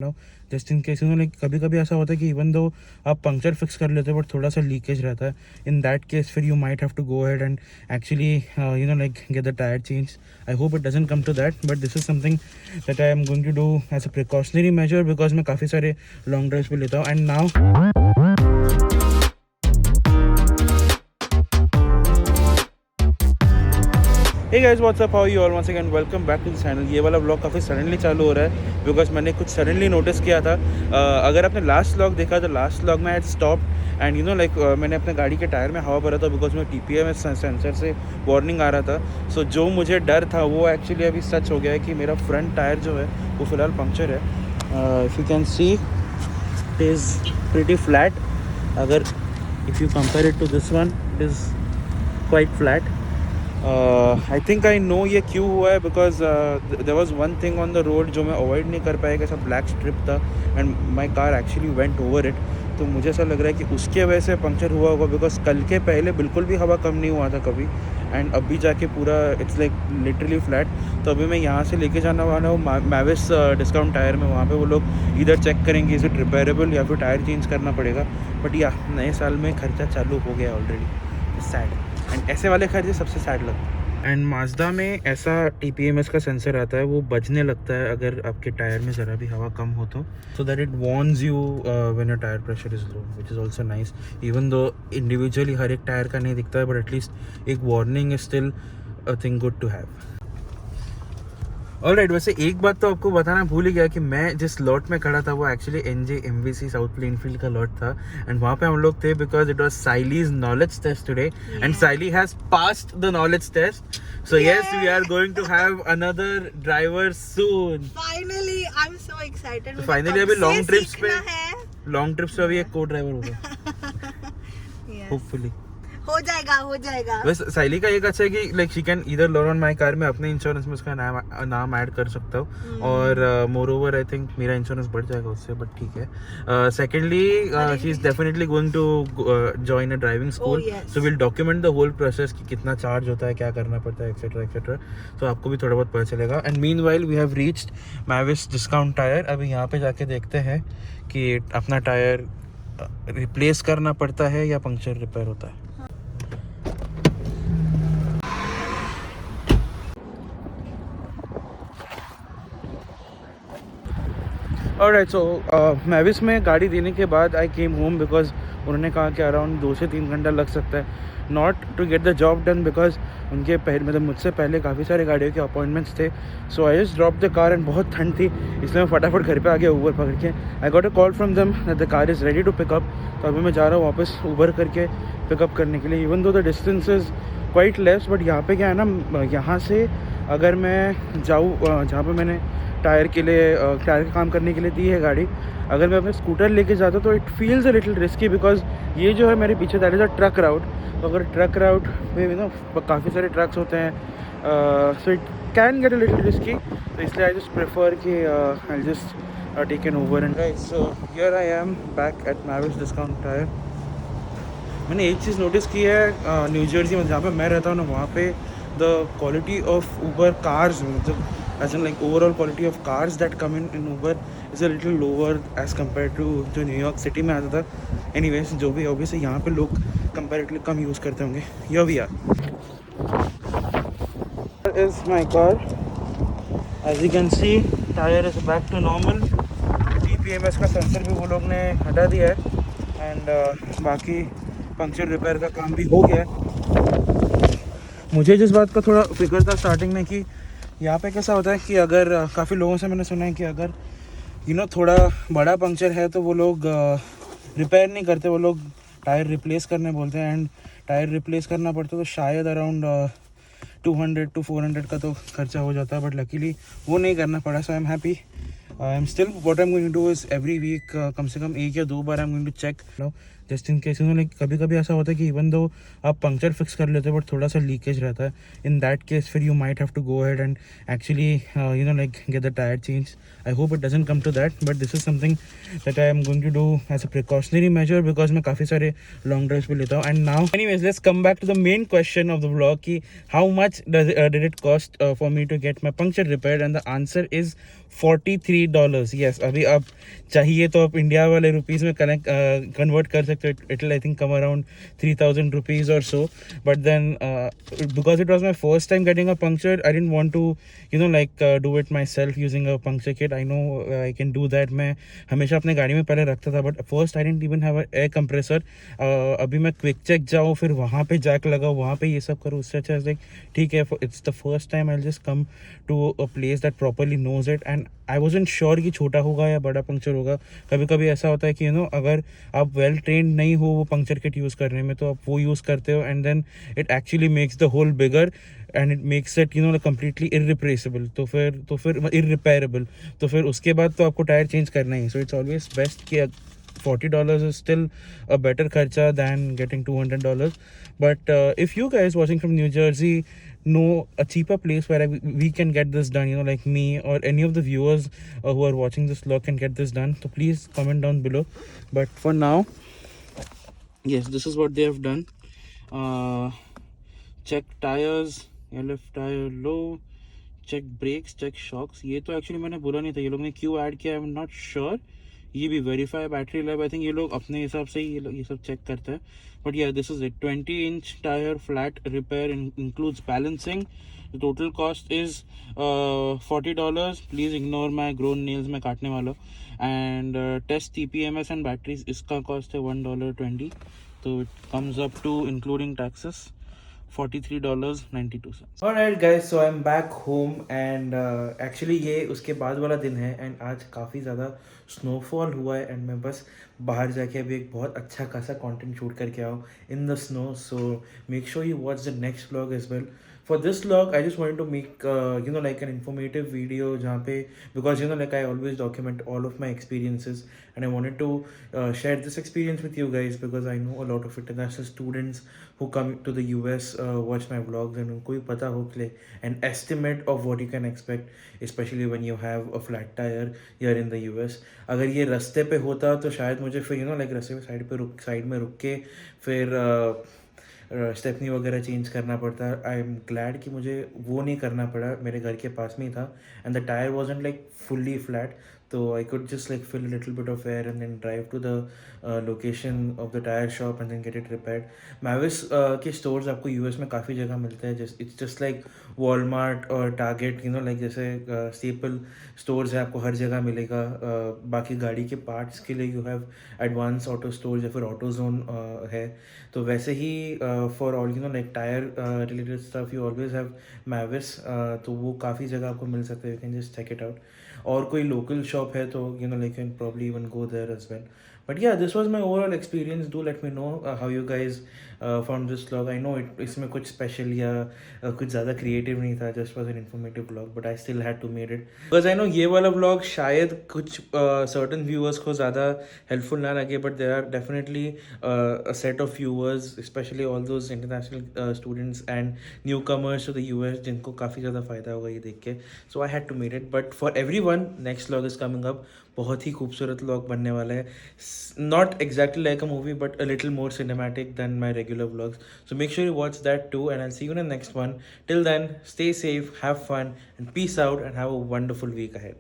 Know just in case like कभी कभी ऐसा होता है कि इवन दो आप पंक्चर फिक्स कर लेते हो बट थोड़ा सा लीकेज रहता है. इन दैट केस फिर you might have to go ahead and actually like get the tyre change. I hope it doesn't come to that but this is something that I am going to do as a precautionary measure because मैं काफ़ी सारे long drives पे लेता हूँ. And now Hey guys, what's up? How are you all? Once again, welcome back to the channel. ये वाला vlog काफ़ी suddenly चालू हो रहा है बिकॉज मैंने कुछ सडनली नोटिस किया था. अगर आपने लास्ट व्लॉग देखा तो लास्ट व्लॉग में आई स्टॉप एंड लाइक मैंने अपने गाड़ी के टायर में हवा भरा था बिकॉज में TPM सेंसर से वार्निंग आ रहा था. सो जो मुझे डर था वो एक्चुअली अभी सच हो गया है कि मेरा फ्रंट टायर जो है वो फ़िलहाल पंक्चर है. If you can see it is pretty flat. अगर if you compare it to this one it is quite flat. I think I know ये क्यों हुआ है because there was one thing on the road जो मैं avoid नहीं कर पाया. ऐसा ब्लैक स्ट्रिप था and my car actually went over it. तो मुझे ऐसा लग रहा है कि उसके वजह से पंक्चर हुआ होगा बिकॉज कल के पहले बिल्कुल भी हवा कम नहीं हुआ था कभी एंड अभी जाके पूरा इट्स लाइक लिटरली फ्लैट. तो अभी मैं यहाँ से लेके जाना वाला हूँ मैविस डिस्काउंट टायर में. वहाँ पे वो लोग इधर चेक करेंगे इज इट रिपेयरेबल या फिर टायर चेंज करना पड़ेगा. बट या नए साल में खर्चा चालू हो गया ऑलरेडी. सैड एंड ऐसे वाले खर्चे सबसे सैड लगते हैं. एंड माजदा में ऐसा TPMS का सेंसर आता है वो बजने लगता है अगर आपके टायर में ज़रा भी हवा कम हो तो so that it warns you when your tyre pressure is low which is also nice. Even though individually हर एक टायर का नहीं दिखता है बट एटलीस्ट एक warning is still a thing good to have. Alright, वैसे एक बात तो आपको बताना भूल ही गया कि मैं जिस लॉट में खड़ा था वो actually NJ MVC South Plainfield का लॉट था एंड वहाँ पे हम लोग थे because it was Sailee's knowledge test today and Sailee has passed the knowledge test. So yes, we are going to have another driver soon. Finally I am so excited. Finally अभी long trips पे अभी एक को ड्राइवर होगा hopefully. हो जाएगा. बस साइली का एक अच्छा है कि like she can either learn on my car. मैं अपने इंश्योरेंस में उसका नाम ऐड कर सकता हूँ और मोर ओवर आई थिंक मेरा इंश्योरेंस बढ़ जाएगा उससे बट ठीक है. Secondly she is definitely going to join a driving school. So will document the whole process कि कितना चार्ज होता है, क्या करना पड़ता है, एक्सेट्रा एक्सेट्रा. तो आपको भी थोड़ा बहुत पता चलेगा. And meanwhile we have reached Mavis Discount Tire. अभी यहाँ पे जाके देखते हैं कि अपना टायर रिप्लेस करना पड़ता है या पंक्चर रिपेयर होता है. ऑलराइट, सो मैविस में गाड़ी देने के बाद आई केम होम बिकॉज उन्होंने कहा कि अराउंड 2 से 3 घंटा लग सकता है. Not to get the job done because उनके पहले मतलब मुझसे पहले काफ़ी सारे गाड़ियों के अपॉइंटमेंट्स थे. So I just drop the car and बहुत ठंड थी इसलिए मैं फटाफट घर पे आ गया ऊबर पकड़ के. I got a call from them that the car is ready to pick up. तो अभी मैं जा रहा हूँ वापस ऊबर करके पिकअप करने के लिए. Even though the distance is quite less but यहाँ पे क्या है ना, यहाँ से अगर मैं जाऊँ जहाँ पर मैंने टायर का काम करने के लिए दी है गाड़ी, अगर मैं अपने स्कूटर लेके जाता तो it feels a little risky because ये जो है मेरे पीछे दैट इज़ अ ट्रक राउट. तो अगर ट्रक राउट में काफ़ी सारे ट्रक्स होते हैं so it can get a little risky. तो इसलिए आई जस्ट प्रेफर कि I just take an over and right. So here I am back at Mavis Discount Tire. मैंने एक चीज़ नोटिस की है न्यू जर्सी में जहाँ पे मैं रहता हूँ ना, वहाँ पे the quality of Uber cars मतलब as in like overall quality of cars that come in Uber is a little lower as compared to जो न्यूयॉर्क सिटी में आता था. Anyways, जो भी obviously यहाँ पे लोग comparatively कम यूज़ करते होंगे. Here we are. Here is my car. As you can see, tire is back to normal. TPMS का सेंसर भी वो लोग ने हटा दिया है एंड बाकी पंक्चर रिपेयर का काम भी हो गया है. मुझे जिस बात का थोड़ा फिक्र था स्टार्टिंग में कि यहाँ पे कैसा होता है कि अगर काफ़ी लोगों से मैंने सुना है कि अगर थोड़ा बड़ा पंक्चर है तो वो लोग रिपेयर नहीं करते, वो लोग टायर रिप्लेस करने बोलते हैं. एंड टायर रिप्लेस करना पड़ता है तो शायद अराउंड 200 to 400 का तो खर्चा हो जाता है. बट लकीली वो नहीं करना पड़ा. So I am happy. I am still what I am going to do is every week कम से कम 1 या 2 बार I am going to check just in case like कभी कभी ऐसा होता है कि इवन दो आप पंक्चर फिक्स कर लेते हो बट थोड़ा सा लीकेज रहता है, इन दैट केस फिर you might have to go ahead and actually like get the tyre change. I hope it doesn't come to that, but this is something that I am going to do as a precautionary measure because मैं काफ़ी सारे long drives भी लेता हूँ. And now anyways let's come back to the main question of the vlog कि how much did it cost for me to get my puncture repaired, and the answer is $43. Yes, अभी आप चाहिए तो आप India वाले rupees में convert कर सकते हो. It will I think come around 3,000 rupees or so. But then because it was my first time getting a puncture, I didn't want to do it myself using a puncture kit. I know I can do that. मैं हमेशा अपने गाड़ी में पहले रखता था, but first I didn't even have air compressor. अभी मैं क्विक चेक जाऊँ, फिर वहाँ पे जैक लगाऊँ, वहाँ पे ये सब करूँ, उससे अच्छा लाइक ठीक है, it's the first time I just come to a place that properly knows it. And I wasn't sure कि छोटा होगा या बड़ा पंक्चर होगा. कभी कभी ऐसा होता है कि अगर आप वेल ट्रेंड नहीं हो वो पंक्चर किट यूज़ करने में, तो आप वो यूज़ करते हो and then it actually makes the hole bigger and it makes it completely irreplaceable, तो फिर इरिपेयरेबल, तो फिर उसके बाद तो आपको टायर चेंज करना ही. सो इट्स ऑलवेज बेस्ट कि $40 is still a better kharcha than getting $200. But if you guys watching from New Jersey know a cheaper place where we can get this done, like me or any of the viewers who are watching this vlog can get this done, so please comment down below. But for now, yes, this is what they have done. Check tires, left tire low, check brakes, check shocks. ये तो actually मैंने बोला नहीं था, ये लोग ने क्यों ऐड किया आई एम नॉट श्योर. ये भी verify battery life, I think ये लोग अपने हिसाब से ही ये सब चेक करते हैं. But yeah this is it, 20-inch tyre flat repair includes balancing. The total cost is $40. Please ignore my grown nails में काटने वाला. And test TPMS and batteries, इसका कॉस्ट है $1.20. तो it comes up to including taxes $43.92. Alright guys, so I'm back home and actually ये उसके बाद वाला दिन है एंड आज काफ़ी ज़्यादा स्नोफॉल हुआ है एंड मैं बस बाहर जाके अभी एक बहुत अच्छा खासा कंटेंट शूट करके आऊँ in the snow. So make sure you watch the next vlog as well. For this vlog, I just wanted to make like an informative video जहाँ पे because like I always document all of my experiences and I wanted to share this experience with you guys because I know a lot of international students who come to the US watch my vlogs and उनको भी पता हो कि an estimate of what you can expect, especially when you have a flat tire here in the US. अगर ये रास्ते पे होता तो शायद मुझे फिर like रास्ते पे साइड में रुक के फिर स्टेपनी वगैरह चेंज करना पड़ता. आई एम ग्लैड कि मुझे वो नहीं करना पड़ा, मेरे घर के पास में ही था and the tyre wasn't like fully flat, तो I could just like fill a little bit of air and then drive to the location of the tire shop and then get it repaired. Mavis के stores आपको US में काफ़ी जगह मिलते हैं. It's just like Walmart और Target, like जैसे staple stores है, आपको हर जगह मिलेगा. बाकी गाड़ी के parts के लिए you have advanced auto stores या फिर AutoZone है. तो वैसे ही for all like tire related stuff you always have Mavis. तो वो काफ़ी जगह आपको मिल सकते हैं, you can just check it out. और कोई लोकल शॉप है तो like you can probably even go there as well. But yeah, this was my overall experience. Do let me know how you guys found this vlog. I know इसमें कुछ special या कुछ ज़्यादा creative नहीं था, just was an informative vlog, but I still had to made it. Because I know ये वाला vlog शायद कुछ certain viewers को ज़्यादा helpful ना लगे, but there are definitely a set of viewers, especially all those international students and newcomers to the US जिनको काफ़ी ज़्यादा फ़ायदा होगा ये देख के. So I had to made it. But for everyone, next vlog is coming up. बहुत ही खूबसूरत व्लॉग बनने वाला है. Not exactly like a movie, but a little more cinematic than my regular vlogs. So make sure you watch that too, and I'll see you in the next one. Till then, stay safe, have fun, and peace out, and have a wonderful week ahead.